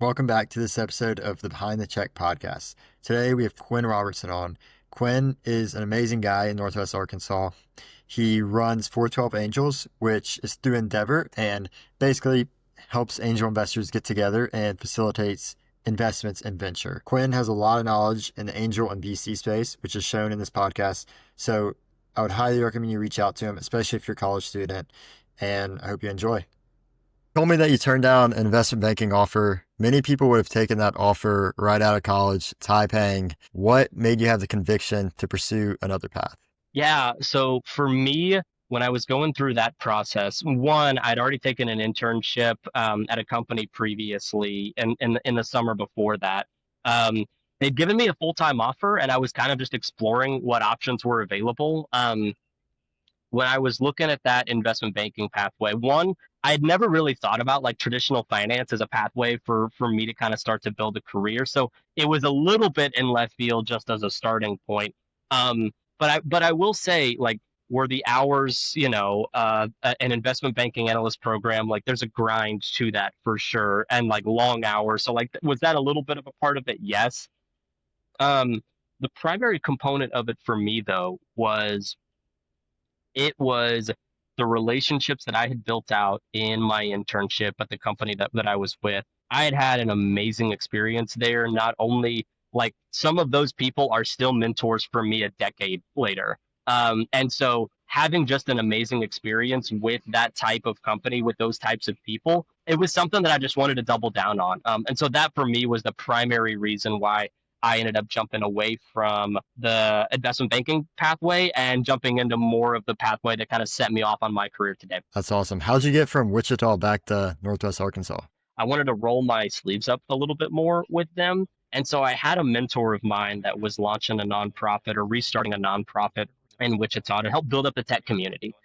Welcome back to this episode of the Behind the Check podcast. Today we have Quinn Robertson on. Quinn is an amazing guy in Northwest Arkansas. He runs 412 Angels, which is through Endeavor and basically helps angel investors get together and facilitates investments in venture. Quinn has a lot of knowledge in the angel and VC space, which is shown in this podcast. So I would highly recommend you reach out to him, especially if you're a college student, and I hope you enjoy. Told me that you turned down an investment banking offer. Many people would have taken that offer right out of college. It's high paying. What made you have the conviction to pursue another path? Yeah, so for me, when I was going through that process, one, I'd already taken an internship at a company previously, and in the summer before that, um, they'd given me a full-time offer, and I was kind of just exploring what options were available. When I was looking at that investment banking pathway, one, I had never really thought about like traditional finance as a pathway for me to kind of start to build a career. So it was a little bit in left field just as a starting point. But I will say like were the hours, an investment banking analyst program, like there's a grind to that for sure, and like long hours. So like was that a little bit of a part of it? Yes. Um, the primary component of it for me though was the relationships that I had built out in my internship at the company that I was with. I had had an amazing experience there. Not only like some of those people are still mentors for me a decade later. And so having just an amazing experience with that type of company, with those types of people, it was something that I just wanted to double down on. And so that for me was the primary reason why I ended up jumping away from the investment banking pathway and jumping into more of the pathway that kind of set me off on my career today. That's awesome. How'd you get from Wichita back to Northwest Arkansas? I wanted to roll my sleeves up a little bit more with them. And so I had a mentor of mine that was launching a nonprofit or restarting a nonprofit in Wichita to help build up the tech community.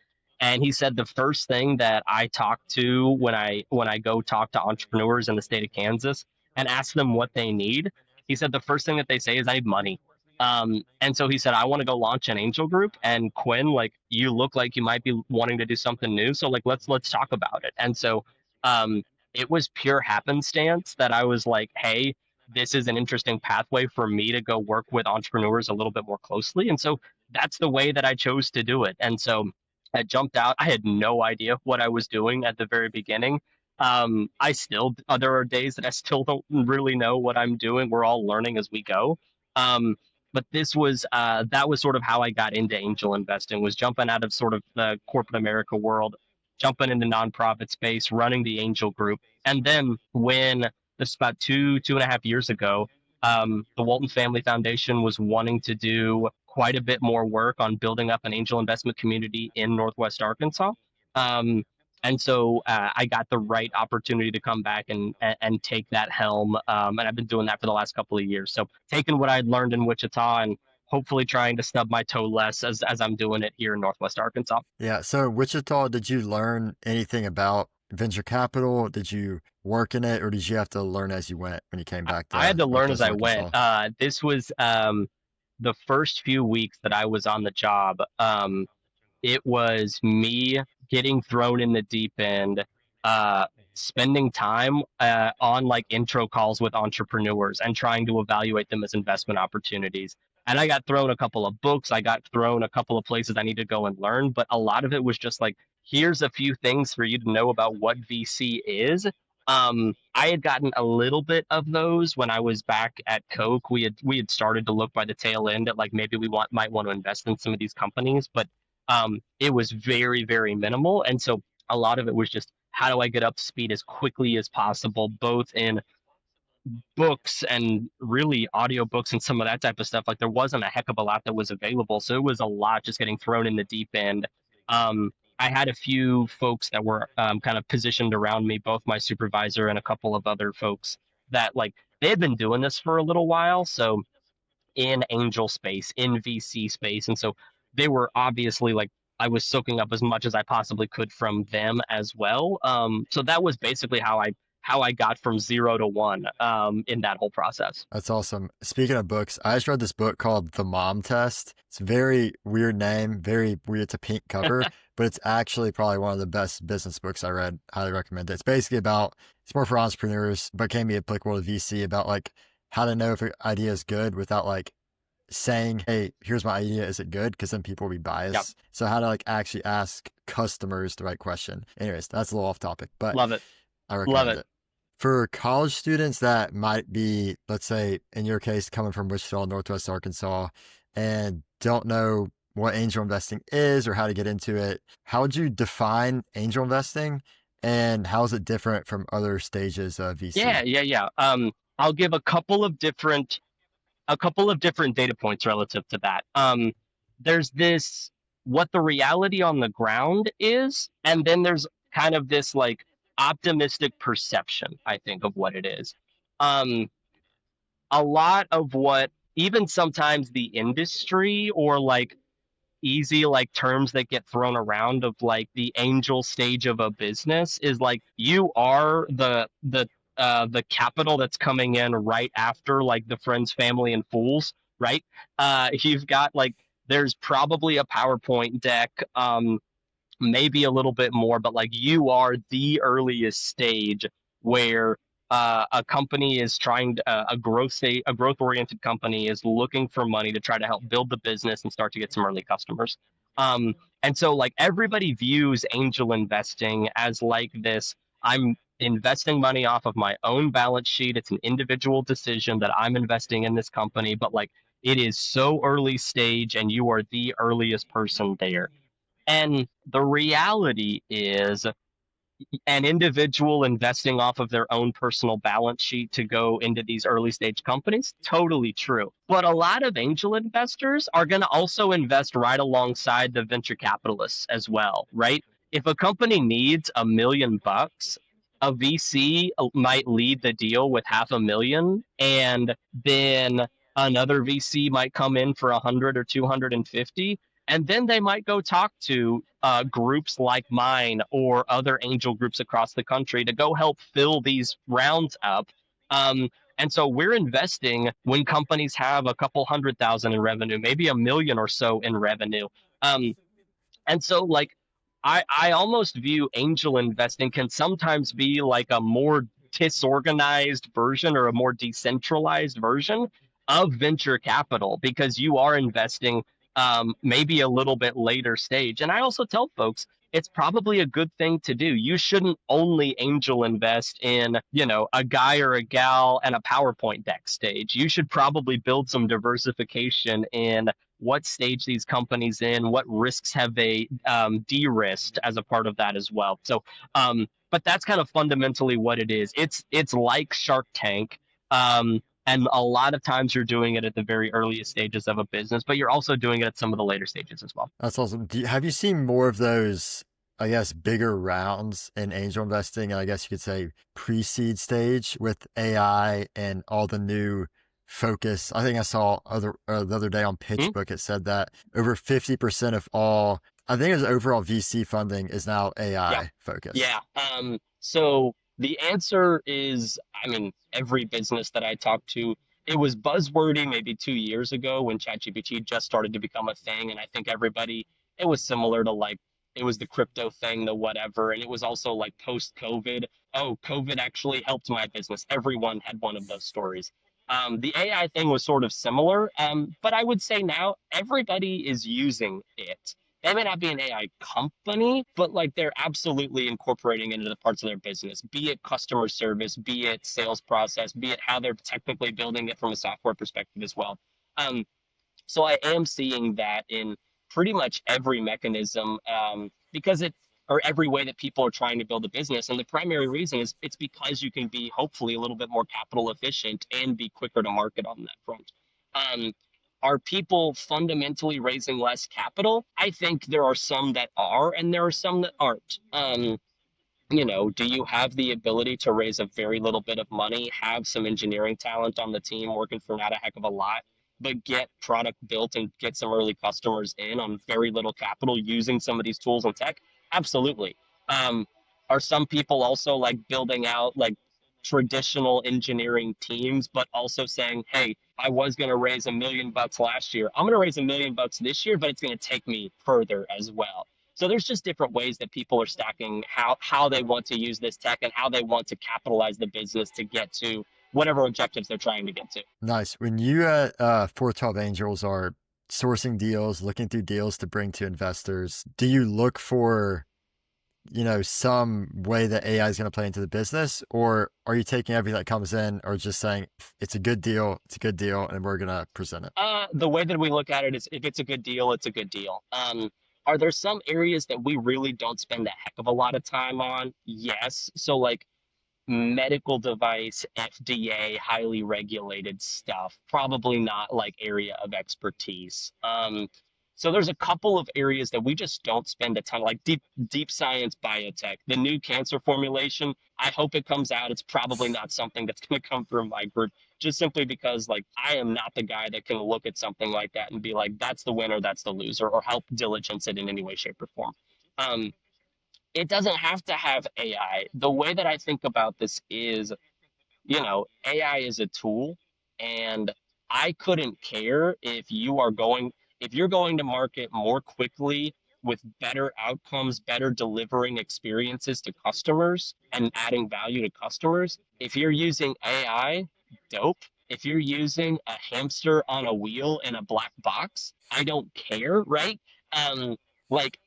And he said the first thing that I talk to when I go talk to entrepreneurs in the state of Kansas and ask them what they need, he said the first thing that they say is I need money. And so he said I want to go launch an angel group. And Quinn, like you look like you might be wanting to do something new, so like let's talk about it. And so um, it was pure happenstance that I was like, hey, this is an interesting pathway for me to go work with entrepreneurs a little bit more closely. And so that's the way that I chose to do it. And so I jumped out. I had no idea what I was doing at the very beginning. There are days that I still don't really know what I'm doing. We're all learning as we go. Um, but that was sort of how I got into angel investing, was jumping out of sort of the corporate America world, jumping into nonprofit space, running the angel group. And then when this is about 2.5 years ago, the Walton Family Foundation was wanting to do quite a bit more work on building up an angel investment community in Northwest Arkansas. Um, and so I got the right opportunity to come back and take that helm. And I've been doing that for the last couple of years. So taking what I'd learned in Wichita and hopefully trying to stub my toe less as I'm doing it here in Northwest Arkansas. Yeah, so Wichita, did you learn anything about venture capital? Did you work in it, or did you have to learn as you went when you came back I had to to learn as Northwest I went. Arkansas? This was the first few weeks that I was on the job. It was me getting thrown in the deep end, uh, spending time on like intro calls with entrepreneurs and trying to evaluate them as investment opportunities. And I got thrown a couple of books. I got thrown a couple of places I need to go and learn. But a lot of it was just like, here's a few things for you to know about what VC is. I had gotten a little bit of those when I was back at Coke. We had started to look by the tail end at like maybe might want to invest in some of these companies, but it was very, very minimal. And so a lot of it was just how do I get up to speed as quickly as possible, both in books and really audiobooks and some of that type of stuff. Like there wasn't a heck of a lot that was available. So it was a lot just getting thrown in the deep end. I had a few folks that were kind of positioned around me, both my supervisor and a couple of other folks that like they had been doing this for a little while. So in angel space, in VC space. And so they were obviously like, I was soaking up as much as I possibly could from them as well. So that was basically how I how I got from 0 to 1 in that whole process. That's awesome. Speaking of books, I just read this book called The Mom Test. It's a very weird name, very weird. It's a pink cover, but it's actually probably one of the best business books I read. Highly recommend it. It's basically about, it's more for entrepreneurs, but can be applicable to VC about like how to know if an idea is good without like saying, hey, here's my idea. Is it good? Because then people will be Yep. biased. So how to like actually ask customers the right question. Anyways, that's a little off topic, but Love it. I Love recommend it. it. For college students that might be, let's say, in your case, coming from Wichita, Northwest Arkansas, and don't know what angel investing is or how to get into it, how would you define angel investing and how is it different from other stages of VC? Yeah, yeah, yeah. I'll give a couple of different data points relative to that. There's this what the reality on the ground is, and then there's kind of this like optimistic perception, I think, of what it is. Um, a lot of what even sometimes the industry or like easy like terms that get thrown around of like the angel stage of a business is like you are the capital that's coming in right after like the friends, family, and fools, right? You've got like there's probably a PowerPoint deck, maybe a little bit more, but like you are the earliest stage where a company is trying to, a growth oriented company is looking for money to try to help build the business and start to get some early customers. Um, and so like everybody views angel investing as like this. I'm investing money off of my own balance sheet. It's an individual decision that I'm investing in this company, but like it is so early stage and you are the earliest person there. And the reality is, an individual investing off of their own personal balance sheet to go into these early stage companies, totally true. But a lot of angel investors are going to also invest right alongside the venture capitalists as well, right? If a company needs $1 million, a VC might lead the deal with 500,000, and then another VC might come in for 100 or 250, and then they might go talk to groups like mine or other angel groups across the country to go help fill these rounds up. Um, and so we're investing when companies have a couple 100,000 in revenue, maybe 1 million or so in revenue. Um, and so like I almost view angel investing can sometimes be like a more disorganized version or a more decentralized version of venture capital because you are investing maybe a little bit later stage. And I also tell folks it's probably a good thing to do. You shouldn't only angel invest in, you know, a guy or a gal and a PowerPoint deck stage. You should probably build some diversification in what stage these companies in, what risks have they de-risked as a part of that as well. So, but that's kind of fundamentally what it is. It's like Shark Tank, and a lot of times you're doing it at the very earliest stages of a business, but you're also doing it at some of the later stages as well. That's awesome. Have you seen more of those, I guess, bigger rounds in angel investing? And I guess you could say pre-seed stage with AI and all the new focus. I think I saw the other day on Hmm? PitchBook, it said that over 50% of all, I think it was overall VC funding is now Yeah. AI focused. Yeah. So the answer is, I mean, every business that I talked to, it was buzzwordy maybe 2 years ago when ChatGPT just started to become a thing. And I think everybody, it was similar to like, it was the crypto thing, the whatever. And it was also like post COVID. Oh, COVID actually helped my business. Everyone had one of those stories. The AI thing was sort of similar. But I would say now everybody is using it. They may not be an AI company, but like they're absolutely incorporating it into the parts of their business, be it customer service, be it sales process, be it how they're technically building it from a software perspective as well. Um, so I am seeing that in pretty much every mechanism, because it or every way that people are trying to build a business. And the primary reason is it's because you can be hopefully a little bit more capital efficient and be quicker to market on that front. Um, are people fundamentally raising less capital? I think there are some that are, and there are some that aren't. You know, do you have the ability to raise a very little bit of money, have some engineering talent on the team working for not a heck of a lot, but get product built and get some early customers in on very little capital using some of these tools and tech? Absolutely. Um, are some people also like building out like traditional engineering teams, but also saying, hey, I was going to raise $1 million last year. I'm going to raise $1 million this year, but it's going to take me further as well. So there's just different ways that people are stacking how they want to use this tech and how they want to capitalize the business to get to whatever objectives they're trying to get to. Nice. When you at 412 Angels are sourcing deals, looking through deals to bring to investors, do you look for, some way that AI is going to play into the business, or are you taking everything that comes in, or just saying it's a good deal, and we're going to present it? The way that we look at it is if it's a good deal, it's a good deal. Are there some areas that we really don't spend a heck of a lot of time on? Yes. So like medical device, FDA, highly regulated stuff, probably not like area of expertise. So there's a couple of areas that we just don't spend a ton, like deep science biotech. The new cancer formulation, I hope it comes out. It's probably not something that's going to come from my group, just simply because like I am not the guy that can look at something like that and be like, that's the winner, that's the loser, or help diligence it in any way, shape, or form. Um, it doesn't have to have AI. The way that I think about this is, AI is a tool, and I couldn't care if you're going to market more quickly with better outcomes, better delivering experiences to customers and adding value to customers. If you're using AI, dope. If you're using a hamster on a wheel in a black box, I don't care, right? Um, like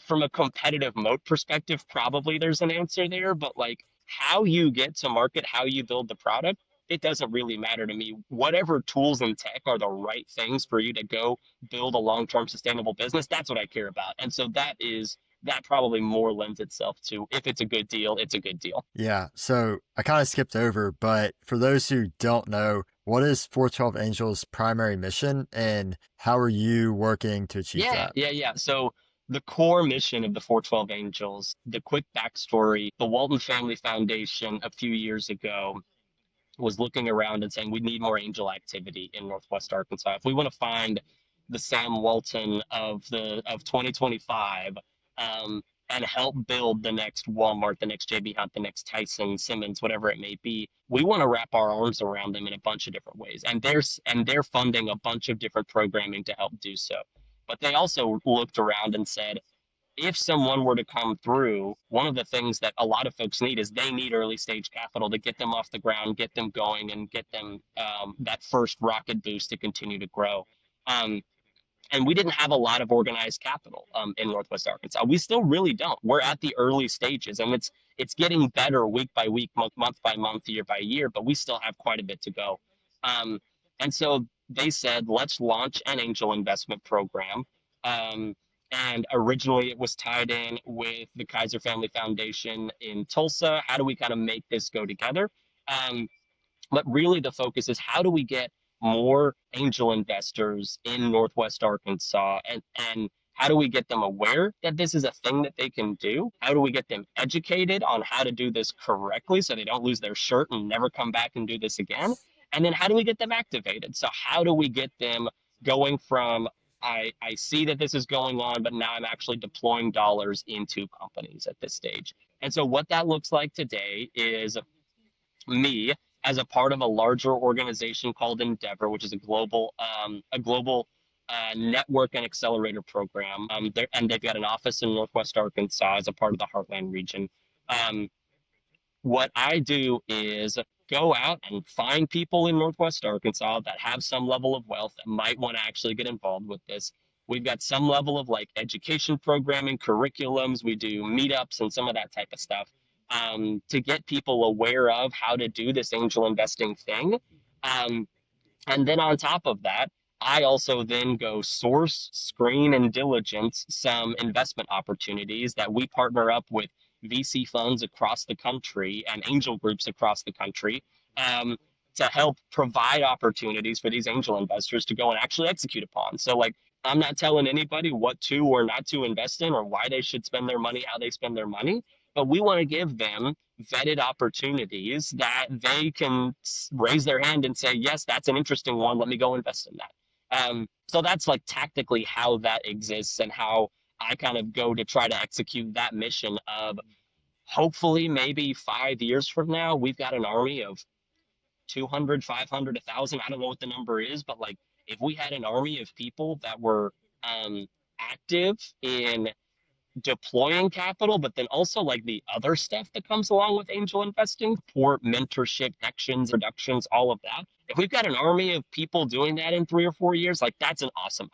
from a competitive moat perspective, probably there's an answer there, but like how you get to market, how you build the product, it doesn't really matter to me. Whatever tools and tech are the right things for you to go build a long-term sustainable business, that's what I care about. And so that probably more lends itself to if it's a good deal, it's a good deal. Yeah. So I kind of skipped over, but for those who don't know, what is 412 Angels' primary mission, and how are you working to achieve Yeah, that? yeah, yeah. So the core mission of the 412 Angels, the quick backstory, the Walton Family Foundation a few years ago was looking around and saying we need more angel activity in Northwest Arkansas. If we want to find the Sam Walton of 2025, and help build the next Walmart, the next JB Hunt, the next Tyson Simmons, whatever it may be, we want to wrap our arms around them in a bunch of different ways. And they're funding a bunch of different programming to help do so. But they also looked around and said, if someone were to come through, one of the things that a lot of folks need is they need early stage capital to get them off the ground, get them going, and get them that first rocket boost to continue to grow. Um, and we didn't have a lot of organized capital in Northwest Arkansas. We still really don't. We're at the early stages, and it's getting better week by week, month by month, year by year. But we still have quite a bit to go. Um, and so they said, let's launch an angel investment program. Um, and originally, it was tied in with the Kaiser Family Foundation in Tulsa. How do we kind of make this go together? Um, but really, the focus is how do we get more angel investors in Northwest Arkansas, and how do we get them aware that this is a thing that they can do? How do we get them educated on how to do this correctly so they don't lose their shirt and never come back and do this again? And then how do we get them activated? So how do we get them going from I see that this is going on, but now I'm actually deploying dollars into companies at this stage. And so what that looks like today is me as a part of a larger organization called Endeavor, which is a global network and accelerator program. And they've got an office in Northwest Arkansas as a part of the Heartland region. Um, what I do is go out and find people in Northwest Arkansas that have some level of wealth that might want to actually get involved with this. We've got some level of like education programming, curriculums. We do meetups and some of that type of stuff to get people aware of how to do this angel investing thing. Um, and then on top of that, I also then go source, screen, and diligence some investment opportunities that we partner up with VC funds across the country and angel groups across the country um, to help provide opportunities for these angel investors to go and actually execute upon. So, like, I'm not telling anybody what to or not to invest in or why they should spend their money, how they spend their money, but we want to give them vetted opportunities that they can raise their hand and say, yes, that's an interesting one. Let me go invest in that. So that's like tactically how that exists and how I kind of go to try to execute that mission of hopefully maybe 5 years from now, we've got an army of 200, 500, 1,000. I don't know what the number is, but like if we had an army of people that were um, active in deploying capital, but then also like the other stuff that comes along with angel investing, support, mentorship, actions, reductions, all of that. If we've got an army of people doing that in 3 or 4 years, like that's an awesome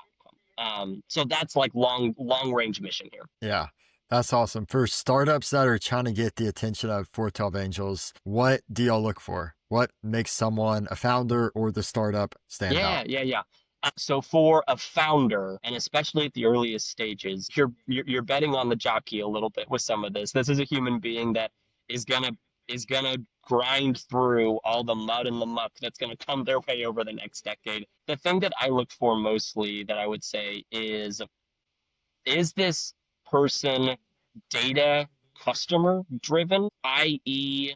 outcome. So that's like long range mission here. Yeah, that's awesome. For startups that are trying to get the attention of 412 Angels, what do y'all look for? What makes someone, a founder or the startup, stand Yeah, out? yeah, yeah. So for a founder, and especially at the earliest stages, you're betting on the jockey a little bit with some of this. This is a human being that is gonna is gonna grind through all the mud and the muck that's gonna come their way over the next decade. The thing that I look for mostly that I would say is this person data customer driven, i.e.,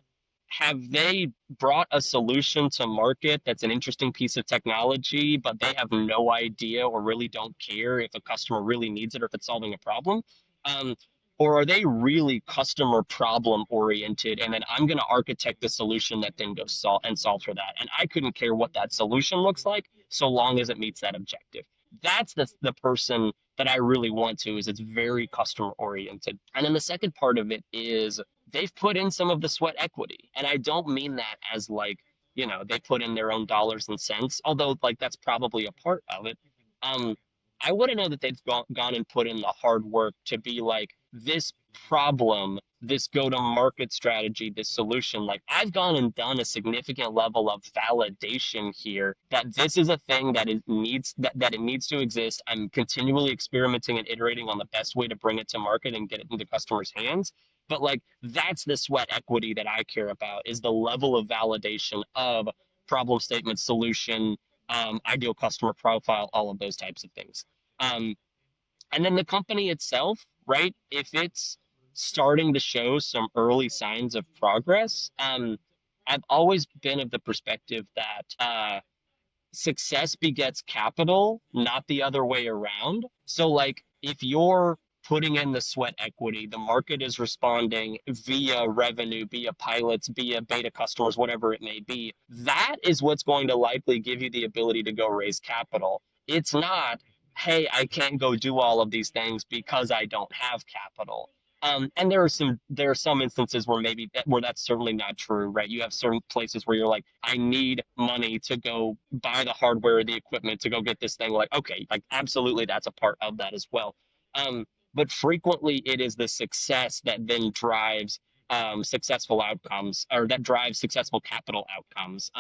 have they brought a solution to market that's an interesting piece of technology, but they have no idea or really don't care if a customer really needs it or if it's solving a problem? Um, or are they really customer problem oriented? And then I'm going to architect the solution that then goes solve for that. And I couldn't care what that solution looks like so long as it meets that objective. That's the person that I really want to is it's very customer oriented. And then the second part of it is they've put in some of the sweat equity. And I don't mean that as like, they put in their own dollars and cents, although like that's probably a part of it. Um, I want to know that they've gone and put in the hard work to be like this problem, this go to market strategy, this solution. Like I've gone and done a significant level of validation here that this is a thing that that it needs to exist. I'm continually experimenting and iterating on the best way to bring it to market and get it into customers' hands. But like that's the sweat equity that I care about is the level of validation of problem statement, solution, ideal customer profile, all of those types of things. Um, and then the company itself, right? If it's starting to show some early signs of progress, I've always been of the perspective that success begets capital, not the other way around. So, like, if you're putting in the sweat equity, the market is responding via revenue, via pilots, via beta customers, whatever it may be. That is what's going to likely give you the ability to go raise capital. It's not, hey, I can't go do all of these things because I don't have capital. And there are some instances where where that's certainly not true, right? You have certain places where you're like, I need money to go buy the hardware, the equipment to go get this thing. Like, okay, like absolutely, that's a part of that as well. But frequently, it is the success that then drives successful outcomes, or that drives successful capital outcomes.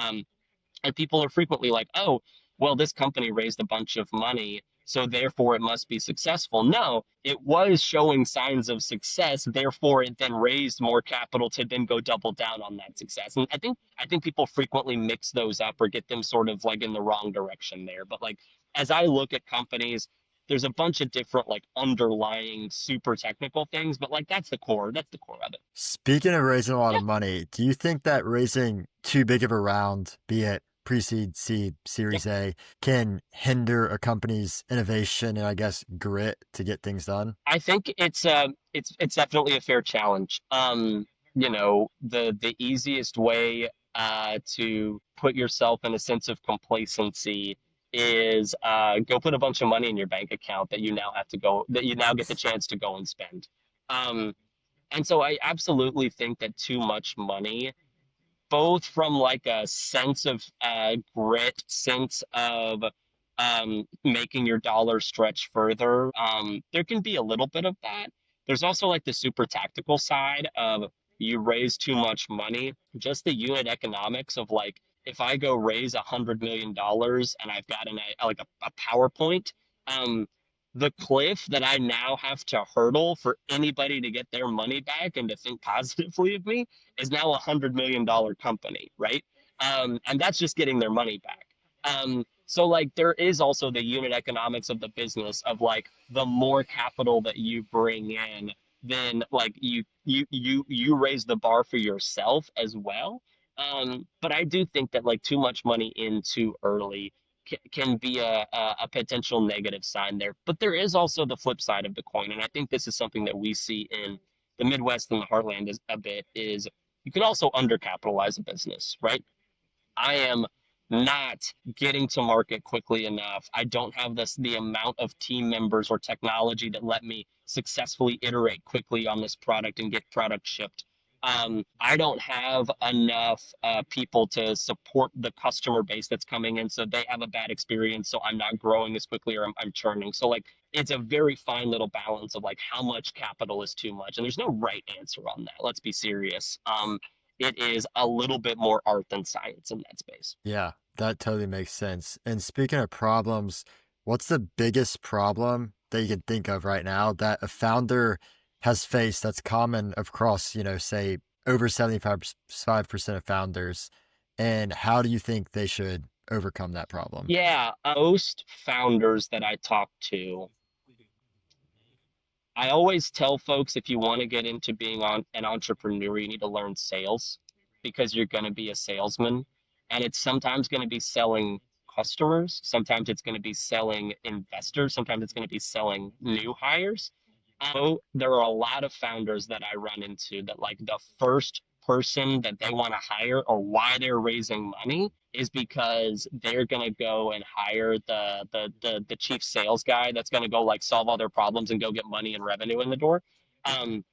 And people are frequently like, oh, well, this company raised a bunch of money, so therefore it must be successful. No, it was showing signs of success, therefore it then raised more capital to then go double down on that success. And I think people frequently mix those up or get them sort of like in the wrong direction there. But like as I look at companies, there's a bunch of different like underlying super technical things, but like that's the core. That's the core of it. Speaking of raising a lot Yeah, of money, do you think that raising too big of a round, be it pre-seed, seed, yeah. series A, can hinder a company's innovation and I guess grit to get things done? I think it's definitely a fair challenge. The easiest way to put yourself in a sense of complacency is go put a bunch of money in your bank account that you now get the chance to go and spend. Um, and so I absolutely think that too much money both from like a sense of grit, sense of making your dollar stretch further. There can be a little bit of that. There's also like the super tactical side of you raise too much money, just the unit economics of like if I go raise $100 million and I've got like a PowerPoint, um, the cliff that I now have to hurdle for anybody to get their money back and to think positively of me is now $100 million company, right? And that's just getting their money back. So like there is also the unit economics of the business of like the more capital that you bring in, then like you raise the bar for yourself as well. But I do think that like too much money in too early can be a potential negative sign there. But there is also the flip side of the coin, and I think this is something that we see in the Midwest and the Heartland is a bit is you can also undercapitalize a business, right? I am not getting to market quickly enough. I don't have the amount of team members or technology that let me successfully iterate quickly on this product and get product shipped. I don't have enough people to support the customer base that's coming in, so they have a bad experience. So I'm not growing as quickly, or I'm churning. So like, it's a very fine little balance of like how much capital is too much, and there's no right answer on that. Let's be serious. It is a little bit more art than science in that space. Yeah, that totally makes sense. And speaking of problems, what's the biggest problem that you can think of right now that a founder has faced that's common across, say over 75% of founders? And how do you think they should overcome that problem? Yeah, most founders that I talk to, I always tell folks if you want to get into being an entrepreneur, you need to learn sales because you're going to be a salesman. And it's sometimes going to be selling customers, sometimes it's going to be selling investors, sometimes it's going to be selling new hires. So there are a lot of founders that I run into that like the first person that they want to hire or why they're raising money is because they're gonna go and hire the chief sales guy that's gonna go like solve all their problems and go get money and revenue in the door. Um,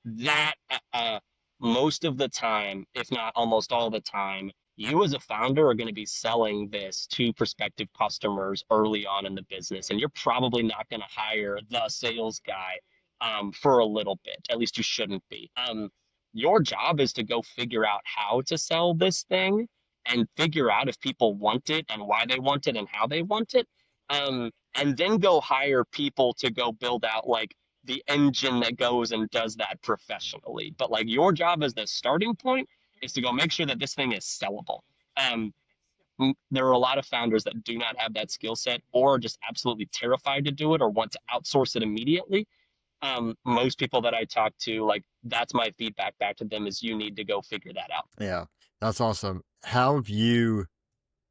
that most of the time, if not almost all the time, you as a founder are going to be selling this to prospective customers early on in the business, and you're probably not going to hire the sales guy for a little bit. At least you shouldn't be. Your job is to go figure out how to sell this thing and figure out if people want it and why they want it and how they want it. And then go hire people to go build out like the engine that goes and does that professionally. But like your job as the starting point is to go make sure that this thing is sellable. Um, there are a lot of founders that do not have that skill set or are just absolutely terrified to do it or want to outsource it immediately. Most people that I talk to, like that's my feedback back to them is you need to go figure that out. Yeah, that's awesome. How have you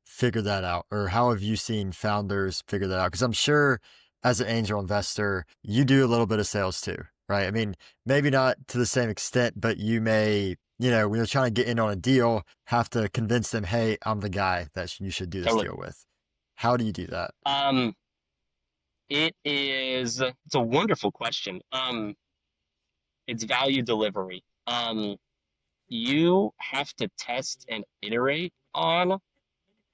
figured that out? Or how have you seen founders figure that out? Because I'm sure as an angel investor, you do a little bit of sales too, right? I mean, maybe not to the same extent, but you may, when you're trying to get in on a deal, have to convince them, hey, I'm the guy that you should do this Totally. deal with. How do you do that? Um, it's a wonderful question. It's value delivery. You have to test and iterate on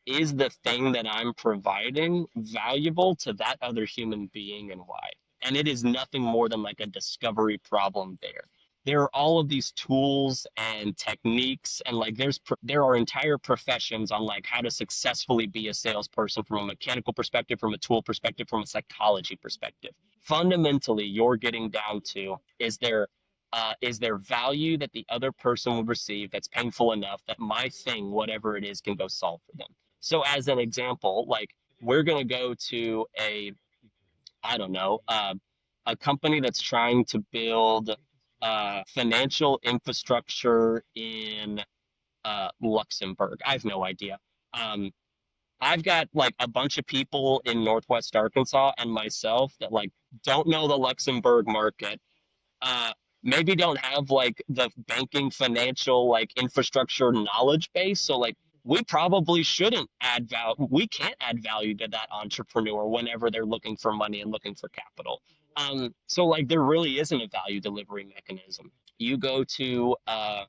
is the thing that I'm providing valuable to that other human being and why? And it is nothing more than like a discovery problem there. There are all of these tools and techniques and like there are entire professions on like how to successfully be a salesperson from a mechanical perspective, from a tool perspective, from a psychology perspective. Fundamentally, you're getting down to is there value that the other person will receive that's painful enough that my thing, whatever it is, can go solve for them. So as an example, like we're going to go to I don't know, a company that's trying to build financial infrastructure in Luxembourg. I have no idea. Um, I've got like a bunch of people in Northwest Arkansas and myself that like don't know the Luxembourg market, uh, maybe don't have like the banking financial like infrastructure knowledge base. So like we probably shouldn't add value. We can't add value to that entrepreneur whenever they're looking for money and looking for capital. So like there really isn't a value delivery mechanism. You go to a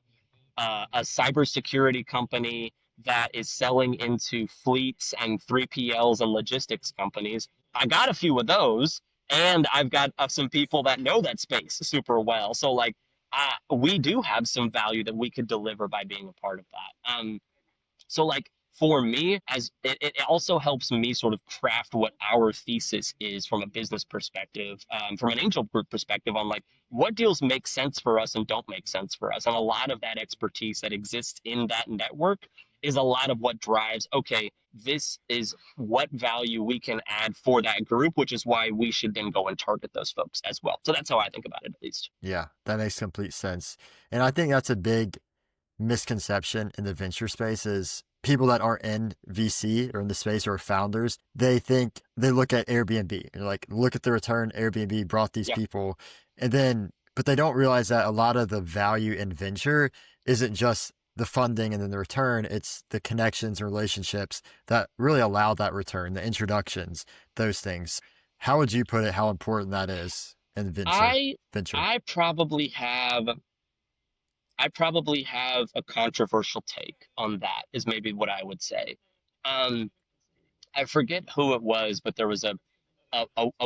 cybersecurity company that is selling into fleets and 3PLs and logistics companies. I got a few of those, and I've got some people that know that space super well. So, like, we do have some value that we could deliver by being a part of that. So like for me, as it also helps me sort of craft what our thesis is from a business perspective, from an angel group perspective on like what deals make sense for us and don't make sense for us. And a lot of that expertise that exists in that network is a lot of what drives, okay, this is what value we can add for that group, which is why we should then go and target those folks as well. So that's how I think about it, at least. Yeah, that makes complete sense. And I think that's a big misconception in the venture space is people that aren't in VC or in the space or founders, they think they look at Airbnb and like, look at the return Airbnb brought these Yeah. people. And then but they don't realize that a lot of the value in venture isn't just the funding and then the return, it's the connections and relationships that really allow that return, the introductions, those things. How would you put it, how important that is in I venture? I probably have I probably have a controversial take on that, is maybe what I would say. Um, I forget who it was, but there was a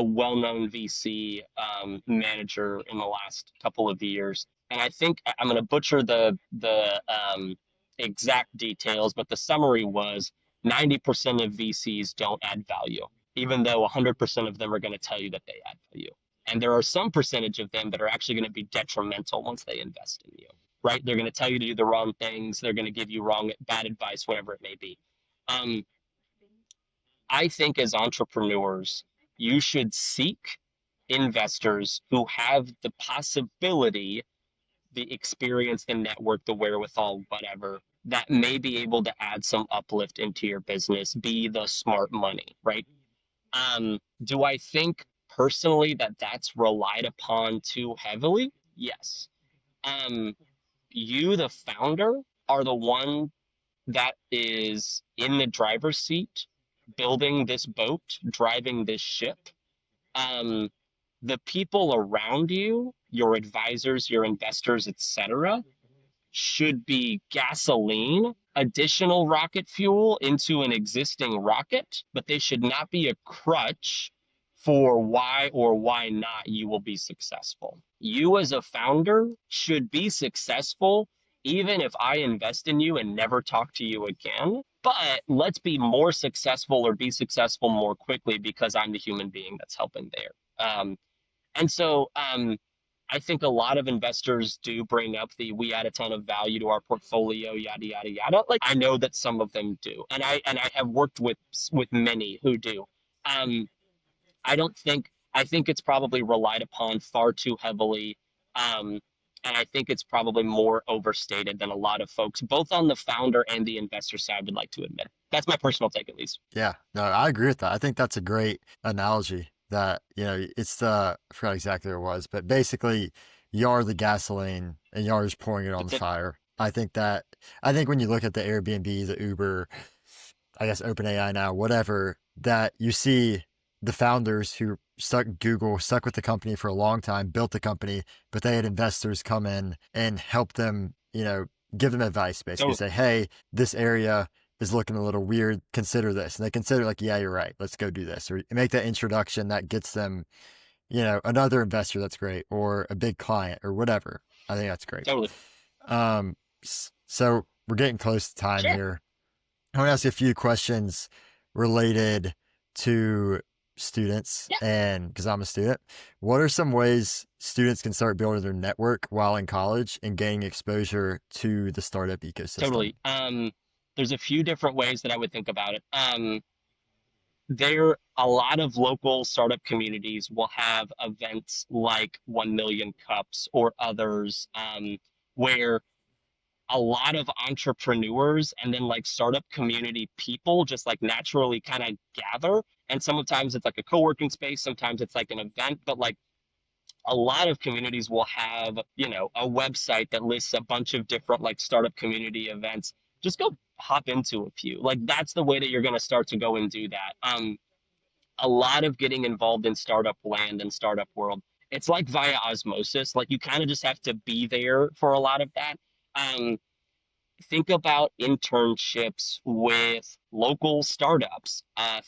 well-known VC manager in the last couple of years, and I think I'm going to butcher the exact details, but the summary was 90% of VCs don't add value, even though 100% of them are going to tell you that they add value. And there are some percentage of them that are actually going to be detrimental once they invest in you, right? They're going to tell you to do the wrong things. They're going to give you bad advice, whatever it may be. Um, I think as entrepreneurs, you should seek investors who have the possibility, the experience, the network, the wherewithal, whatever, that may be able to add some uplift into your business, be the smart money, right? Do I think personally that that's relied upon too heavily? Yes. Um, you, the founder, are the one that is in the driver's seat, building this boat, driving this ship. Um, the people around you, your advisors, your investors, etc., should be gasoline, additional rocket fuel into an existing rocket, but they should not be a crutch for why or why not you will be successful. You, as a founder, should be successful even if I invest in you and never talk to you again. But let's be more successful or be successful more quickly because I'm the human being that's helping there. And so I think a lot of investors do bring up the we add a ton of value to our portfolio, yada yada yada. Like I know that some of them do, and I have worked with many who do. Um, I don't think I think it's probably relied upon far too heavily, um, and I think it's probably more overstated than a lot of folks, both on the founder and the investor side, would like to admit. That's my personal take, at least. Yeah, no, I agree with that. I think that's a great analogy that, it's I forgot exactly what it was, but basically you are the gasoline and you're just pouring it on the That's it. fire. I think when you look at the Airbnb, the Uber, I guess OpenAI now, whatever, that you see the founders who stuck Google, stuck with the company for a long time, built the company, but they had investors come in and help them, give them advice, basically Totally, say, hey, this area is looking a little weird. Consider this. And they consider like, yeah, you're right. Let's go do this. Or make that introduction that gets them, another investor that's great or a big client or whatever. I think that's great. totally. So we're getting close to time Sure. here. I want to ask you a few questions related to students, Yeah, and because I'm a student, what are some ways students can start building their network while in college and gaining exposure to the startup ecosystem? totally. There's a few different ways that I would think about it. There a lot of local startup communities will have events like 1 million cups or others, where a lot of entrepreneurs and then like startup community people just like naturally kind of gather. And sometimes it's like a co-working space, sometimes it's like an event, but like a lot of communities will have, a website that lists a bunch of different like startup community events. Just go hop into a few. Like that's the way that you're going to start to go and do that. A lot of getting involved in startup land and startup world, it's like via osmosis. Like you kind of just have to be there for a lot of that. Um, think about internships with local startups.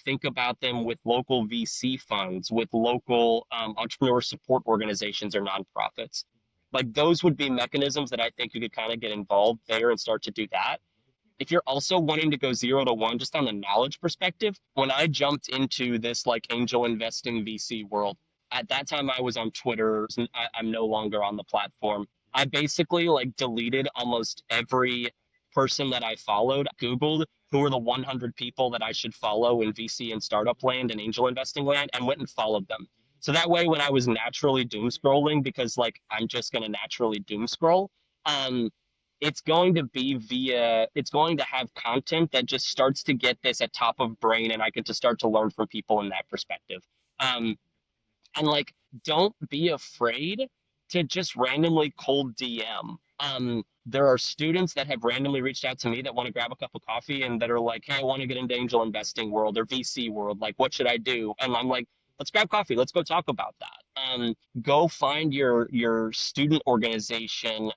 Think about them with local VC funds, with local entrepreneur support organizations or nonprofits. Like those would be mechanisms that I think you could kind of get involved there and start to do that. If you're also wanting to go 0 to 1, just on the knowledge perspective, when I jumped into this like angel investing VC world, at that time I was on Twitter. I'm no longer on the platform. I basically like deleted almost every person that I followed, Googled who are the 100 people that I should follow in VC and startup land and angel investing land, and went and followed them. So that way, when I was naturally doom scrolling, because like I'm just going to naturally doom scroll, um, it's going to have content that just starts to get this at top of brain, and I get to start to learn from people in that perspective. um and like, don't be afraid to just randomly cold DM. There are students that have randomly reached out to me that want to grab a cup of coffee and that are like, "Hey, I want to get into angel investing world or VC world. Like, what should I do?" And I'm like, "Let's grab coffee. Let's go talk about that." Go find your student organization,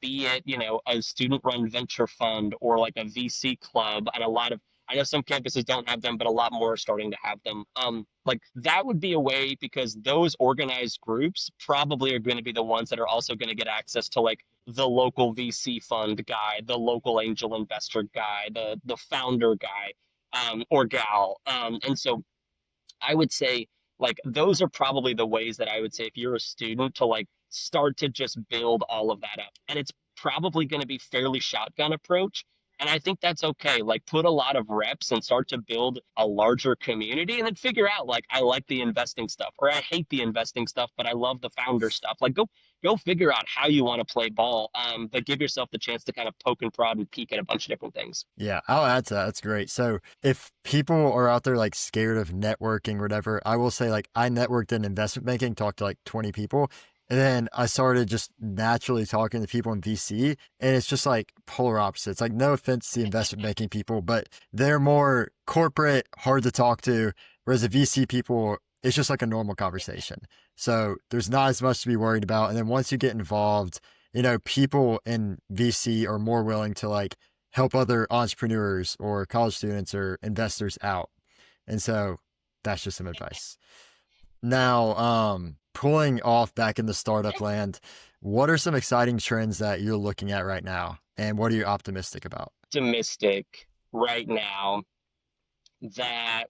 be it a student run venture fund or like a VC club, and a lot of I know some campuses don't have them, but a lot more are starting to have them. Like that would be a way because those organized groups probably are going to be the ones that are also going to get access to like the local VC fund guy, the local angel investor guy, the founder guy, or gal. And so I would say like those are probably the ways that I would say if you're a student to like start to just build all of that up. And it's probably going to be fairly shotgun approach. And I think that's okay. Like put a lot of reps and start to build a larger community and then figure out like I like the investing stuff or I hate the investing stuff, but I love the founder stuff. Like go figure out how you want to play ball. But give yourself the chance to kind of poke and prod and peek at a bunch of different things. Yeah, I'll add to that. That's great. So if people are out there like scared of networking or whatever, I will say like I networked in investment banking, talked to like 20 people, and then I started just naturally talking to people in VC, and it's just like polar opposites. Like no offense to the investment banking people, but they're more corporate, hard to talk to, whereas the VC people, it's just like a normal conversation. So there's not as much to be worried about. And then once you get involved, people in VC are more willing to like help other entrepreneurs or college students or investors out. And so that's just some advice. Now, pulling off back in the startup land, what are some exciting trends that you're looking at right now? And what are you optimistic about? Optimistic right now that,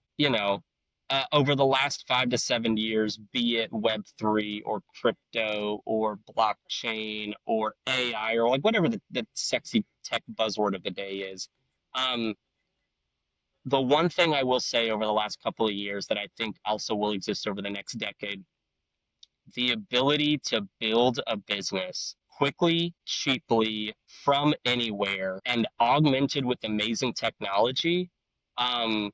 over the last 5 to 7 years, be it Web3 or crypto or blockchain or AI or like whatever the sexy tech buzzword of the day is, um, the one thing I will say over the last couple of years that I think also will exist over the next decade, the ability to build a business quickly, cheaply, from anywhere, and augmented with amazing technology. Um,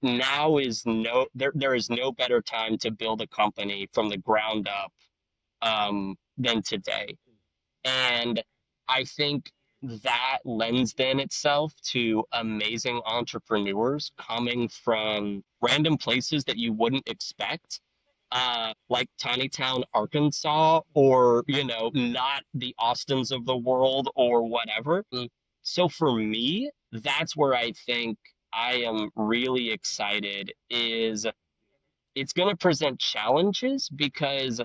Now is no there is no better time to build a company from the ground up than today. And I think that lends then itself to amazing entrepreneurs coming from random places that you wouldn't expect, like tiny town Arkansas, or not the Austins of the world or whatever. So for me, that's where I think I am really excited is it's going to present challenges because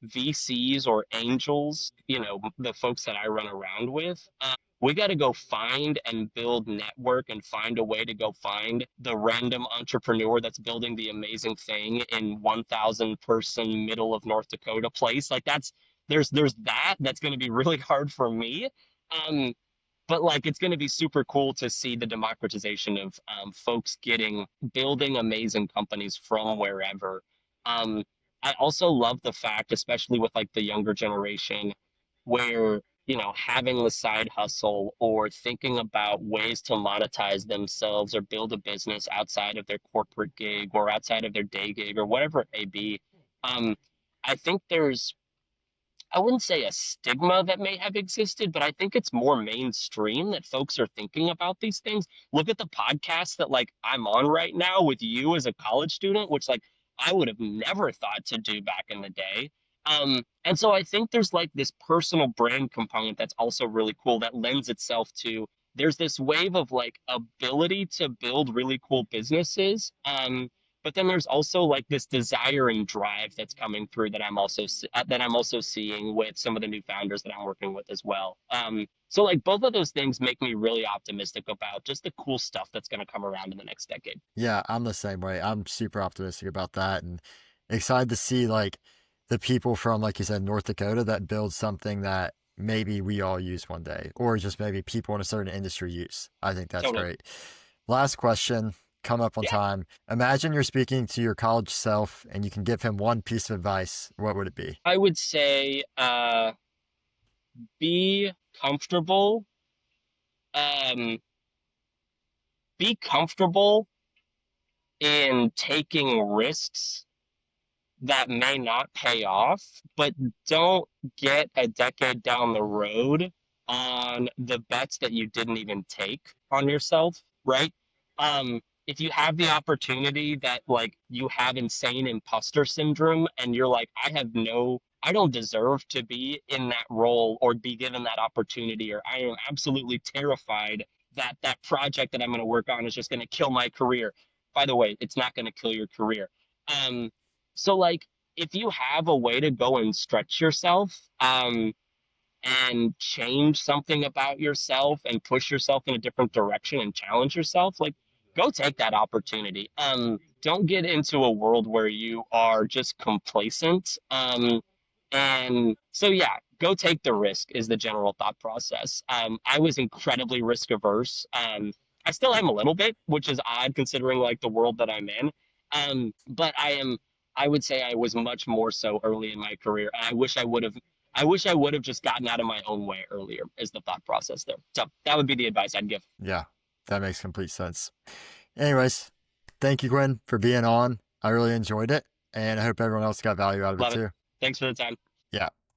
VCs or angels, the folks that I run around with, we got to go find and build network and find a way to go find the random entrepreneur that's building the amazing thing in 1,000 person middle of North Dakota place. Like there's that's going to be really hard for me. Um, but like it's going to be super cool to see the democratization of folks getting building amazing companies from wherever. um, I also love the fact, especially with like the younger generation, where having the side hustle or thinking about ways to monetize themselves or build a business outside of their corporate gig or outside of their day gig or whatever it may be. Um, i think there's I wouldn't say a stigma that may have existed, but I think it's more mainstream that folks are thinking about these things. Look at the podcast that like I'm on right now with you as a college student, which like I would have never thought to do back in the day. And so I think there's like this personal brand component that's also really cool that lends itself to there's this wave of like ability to build really cool businesses. But then there's also like this desire and drive that's coming through that I'm also seeing with some of the new founders that I'm working with as well. So like both of those things make me really optimistic about just the cool stuff that's going to come around in the next decade. Yeah, I'm the same way. I'm super optimistic about that and excited to see like the people from, like you said, North Dakota that build something that maybe we all use one day, or just maybe people in a certain industry use. I think that's Totally. great. Last question, come up on Yeah. time. Imagine you're speaking to your college self and you can give him one piece of advice. What would it be? I would say be comfortable. Um, be comfortable in taking risks that may not pay off, but don't get a decade down the road on the bets that you didn't even take on yourself, right? If you have the opportunity that like you have insane imposter syndrome and you're like, I don't deserve to be in that role or be given that opportunity, or I am absolutely terrified that that project that I'm going to work on is just going to kill my career. By the way, it's not going to kill your career. Um, so like if you have a way to go and stretch yourself, and change something about yourself and push yourself in a different direction and challenge yourself, like go take that opportunity. Don't get into a world where you are just complacent. And so yeah, go take the risk is the general thought process. I was incredibly risk averse. I still am a little bit, which is odd considering like the world that I'm in. But I would say I was much more so early in my career. I wish I would have just gotten out of my own way earlier, is the thought process there. So that would be the advice I'd give. Yeah, that makes complete sense. Anyways, thank you, Quinn, for being on. I really enjoyed it, and I hope everyone else got value out of it Love it. too. Thanks for the time. Yeah.